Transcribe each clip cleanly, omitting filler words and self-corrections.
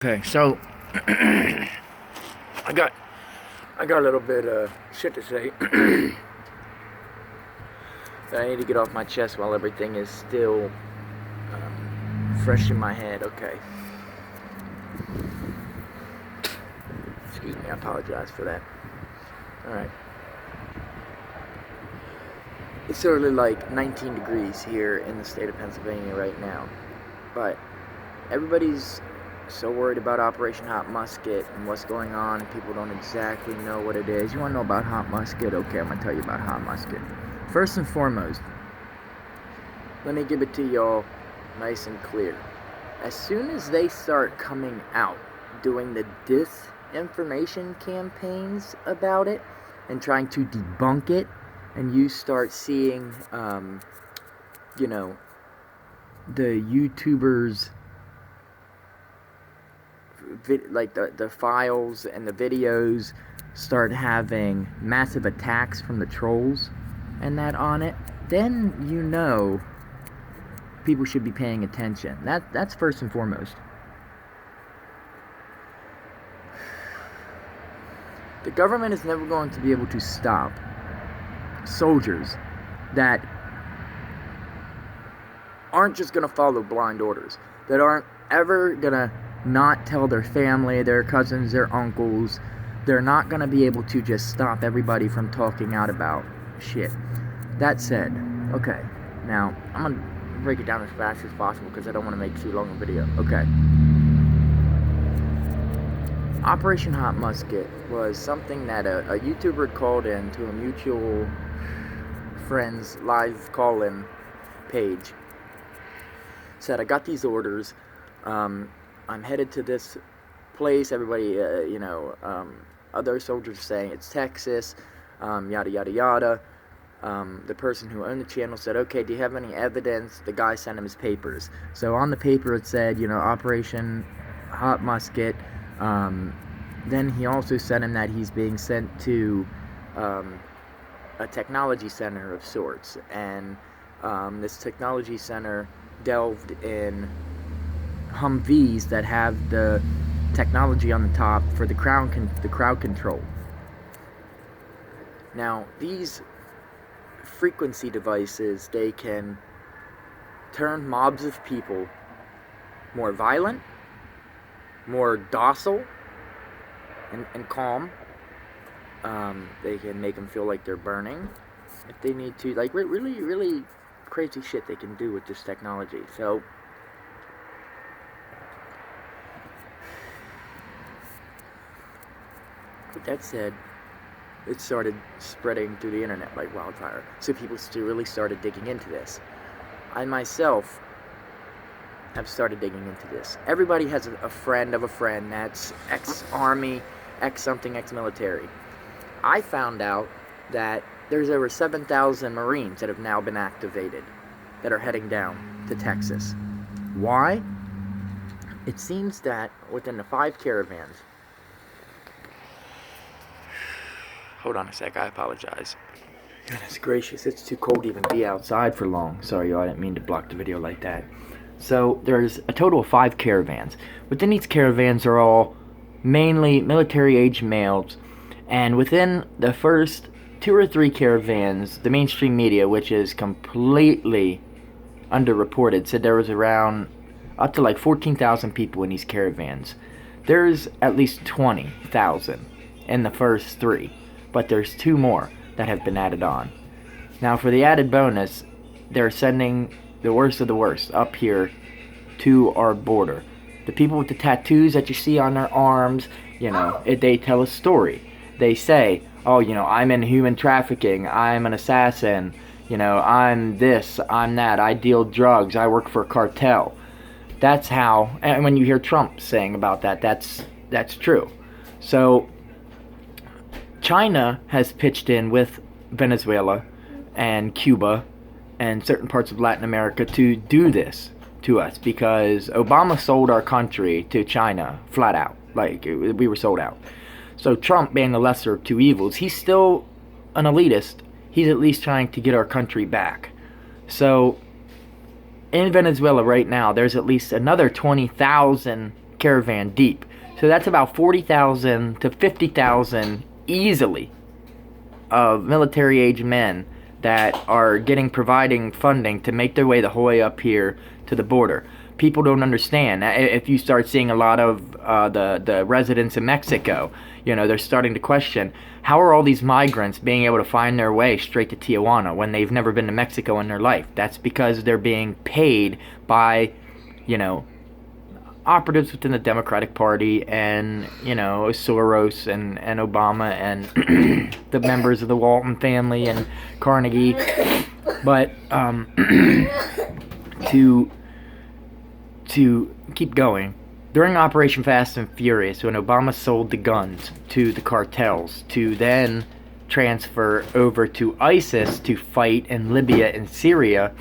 Okay, so I got I got a little bit of shit to say that I need to get off my chest while everything is still fresh in my head. Okay, excuse me, I apologize for that. All right, it's only like 19 degrees here in the state of Pennsylvania right now, but everybody's so worried about Operation Hot Musket and what's going on. People don't exactly know what it is. You want to know about Hot Musket? Okay, I'm going to tell you about Hot Musket. First and foremost, let me give it to y'all nice and clear. As soon as they start coming out doing the disinformation campaigns about it and trying to debunk it, and you start seeing, you know, the YouTubers, like the files and the videos start having massive attacks from the trolls and that on it, then you know people should be paying attention. That's first and foremost. The government is never going to be able to stop soldiers that aren't just going to follow blind orders, that aren't ever going to not tell their family, their cousins, their uncles. They're not going to be able to just stop everybody from talking out about shit. That said, okay, now I'm going to break it down as fast as possible because I don't want to make too long a video. Okay. Operation Hot Musket was something that a YouTuber had called in to a mutual friend's live call-in page. Said, I got these orders. I'm headed to this place. Everybody, other soldiers are saying it's Texas, yada, yada, yada. The person who owned the channel said, okay, do you have any evidence? The guy sent him his papers. So on the paper it said, Operation Hot Musket. Then he also sent him that he's being sent to a technology center of sorts. And this technology center delved in Humvees that have the technology on the top for the crowd control. Now, these frequency devices, they can turn mobs of people more violent, more docile, and calm. They can make them feel like they're burning if they need to. Like, really, really crazy shit they can do with this technology. So, with that said, it started spreading through the internet like wildfire. So people really started digging into this. I myself have started digging into this. Everybody has a friend of a friend that's ex-army, ex-something, ex-military. I found out that there's over 7,000 Marines that have now been activated that are heading down to Texas. Why? It seems that within the 5 caravans... Hold on a sec, I apologize. Goodness gracious, it's too cold to even be outside for long. Sorry, y'all, I didn't mean to block the video like that. So, there's a total of 5 caravans. Within these caravans are all mainly military-age males. And within the first 2 or 3 caravans, the mainstream media, which is completely underreported, said there was around up to like 14,000 people in these caravans. There's at least 20,000 in the first 3. But there's 2 more that have been added on. Now, for the added bonus, they're sending the worst of the worst up here to our border. The people with the tattoos that you see on their arms, they tell a story. They say, oh, I'm in human trafficking, I'm an assassin, I'm this, I'm that, I deal drugs, I work for a cartel. That's how, and when you hear Trump saying about that, that's true. So, China has pitched in with Venezuela and Cuba and certain parts of Latin America to do this to us because Obama sold our country to China flat out. Like, we were sold out. So Trump, being the lesser of 2 evils, he's still an elitist. He's at least trying to get our country back. So in Venezuela right now, there's at least another 20,000 caravan deep. So that's about 40,000 to 50,000 easily of military-age men that are providing funding to make their way the whole way up here to the border. People don't understand. If you start seeing a lot of the residents in Mexico, they're starting to question, how are all these migrants being able to find their way straight to Tijuana when they've never been to Mexico in their life? That's because they're being paid by, operatives within the Democratic Party and, Soros and Obama and the members of the Walton family and Carnegie. But to keep going, during Operation Fast and Furious, when Obama sold the guns to the cartels to then transfer over to ISIS to fight in Libya and Syria,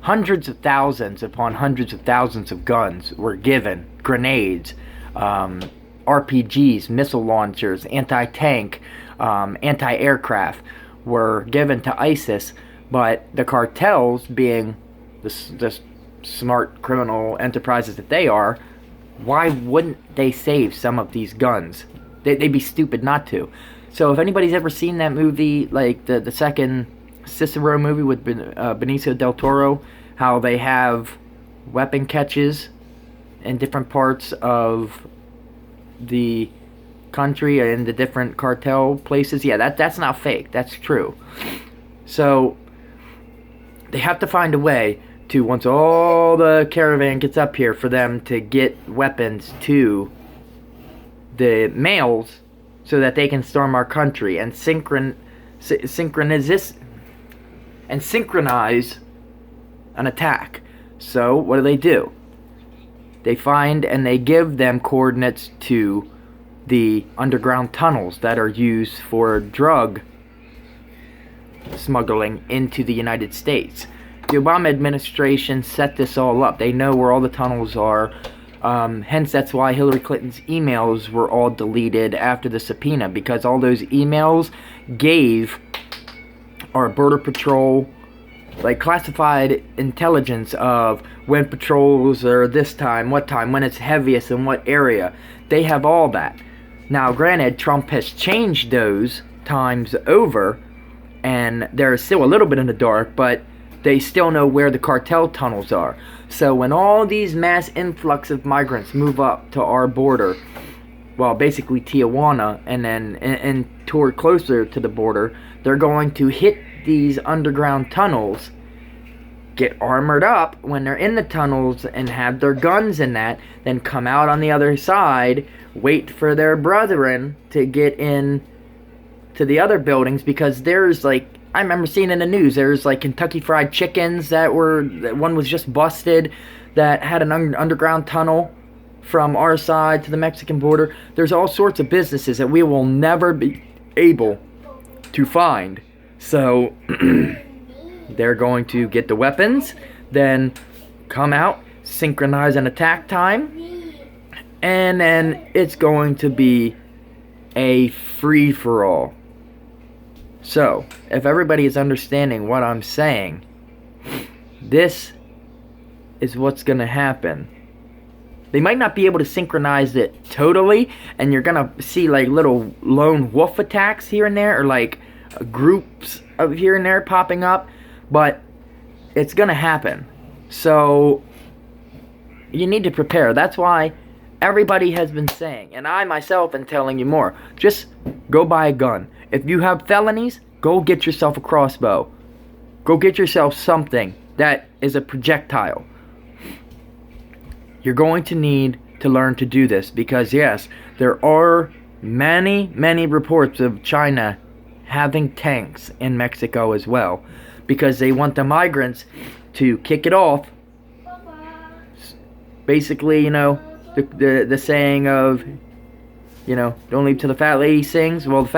hundreds of thousands upon hundreds of thousands of guns were given, grenades, RPGs, missile launchers, anti-tank, anti-aircraft were given to ISIS, but the cartels, being the smart criminal enterprises that they are, why wouldn't they save some of these guns? They'd be stupid not to. So if anybody's ever seen that movie, like the second Cicero movie with Benicio del Toro, how they have weapon catches in different parts of the country and the different cartel places, yeah, that's not fake, that's true. So they have to find a way to, once all the caravan gets up here, for them to get weapons to the males so that they can storm our country and synchronize an attack. So what do? They find and they give them coordinates to the underground tunnels that are used for drug smuggling into the United States. The Obama administration set this all up. They know where all the tunnels are. Hence, that's why Hillary Clinton's emails were all deleted after the subpoena, because all those emails gave our Border Patrol classified intelligence of when patrols are this time, what time, when it's heaviest, in what area. They have all that. Now, granted, Trump has changed those times over, and they're still a little bit in the dark, but they still know where the cartel tunnels are. So when all these mass influx of migrants move up to our border, well, basically Tijuana, and then and toward closer to the border, they're going to hit these underground tunnels, get armored up when they're in the tunnels and have their guns in that, then come out on the other side, wait for their brethren to get in to the other buildings, because there's I remember seeing in the news, there's Kentucky Fried Chickens that one was just busted, that had an underground tunnel from our side to the Mexican border. There's all sorts of businesses that we will never be able to find. So they're going to get the weapons, then come out, synchronize an attack time, and then it's going to be a free-for-all. So, if everybody is understanding what I'm saying, this is what's going to happen. They might not be able to synchronize it totally, and you're going to see little lone wolf attacks here and there, or groups of here and there popping up, but it's going to happen. So, you need to prepare. That's why everybody has been saying, and I myself am telling you more, just go buy a gun. If you have felonies, go get yourself a crossbow. Go get yourself something that is a projectile. You're going to need to learn to do this, because yes, there are many reports of China having tanks in Mexico as well, because they want the migrants to kick it off. Basically, the saying of, don't leave till the fat lady sings. Well, the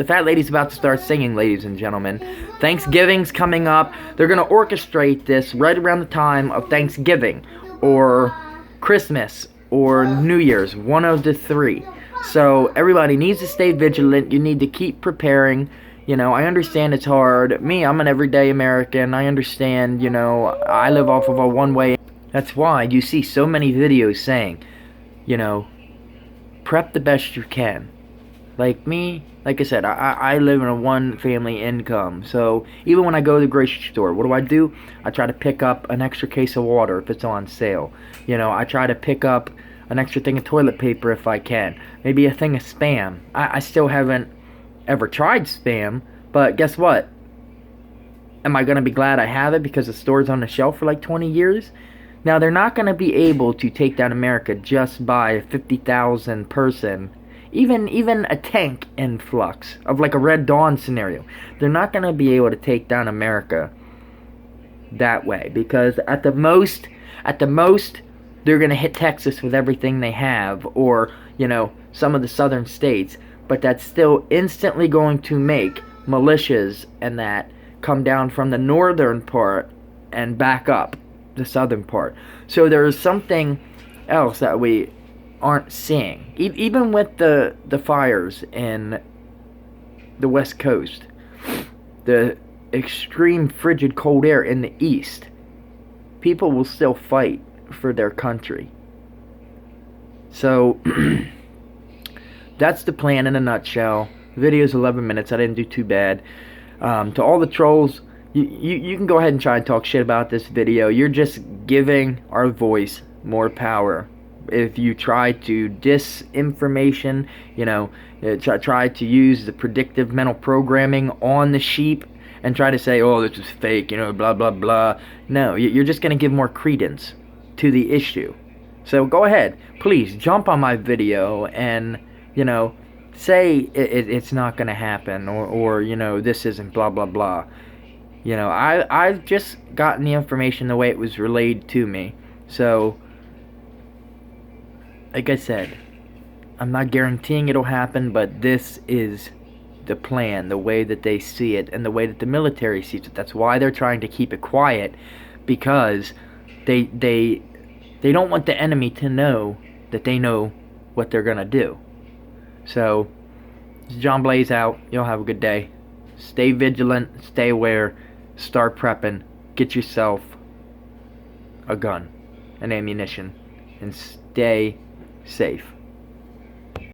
fat lady's about to start singing, ladies and gentlemen. Thanksgiving's coming up. They're going to orchestrate this right around the time of Thanksgiving, or Christmas, or New Year's, one of the three. So everybody needs to stay vigilant. You need to keep preparing. I understand it's hard. I'm an everyday American. I understand, I live off of a one-way That's why you see so many videos saying, you know, prep the best you can. Like me, like I said, I live in a one family income. So even when I go to the grocery store, what do? I try to pick up an extra case of water if it's on sale. I try to pick up an extra thing of toilet paper if I can. Maybe a thing of Spam. I still haven't ever tried Spam, but guess what? Am I going to be glad I have it because the store's on the shelf for like 20 years? Now, they're not going to be able to take down America just by a 50,000 person, even a tank influx of like a Red Dawn scenario. They're not going to be able to take down America that way, because at the most, they're going to hit Texas with everything they have, or, some of the southern states, but that's still instantly going to make militias and that come down from the northern part and back up the southern part. So there is something else that we aren't seeing. Even with the fires in the west coast, the extreme frigid cold air in the east, people will still fight for their country. So that's the plan in a nutshell. The video's 11 minutes. I didn't do too bad. To all the trolls, you can go ahead and try and talk shit about this video. You're just giving our voice more power. If you try to disinformation, try to use the predictive mental programming on the sheep and try to say, oh, this is fake, blah, blah, blah. No, you're just going to give more credence to the issue. So go ahead, please jump on my video and, say it's not going to happen, or this isn't blah, blah, blah. I've just gotten the information the way it was relayed to me. So, like I said, I'm not guaranteeing it'll happen, but this is the plan, the way that they see it, and the way that the military sees it. That's why they're trying to keep it quiet, because they don't want the enemy to know that they know what they're going to do. So, John Blaze out. You'll have a good day. Stay vigilant, stay aware, start prepping, get yourself a gun and ammunition, and stay safe.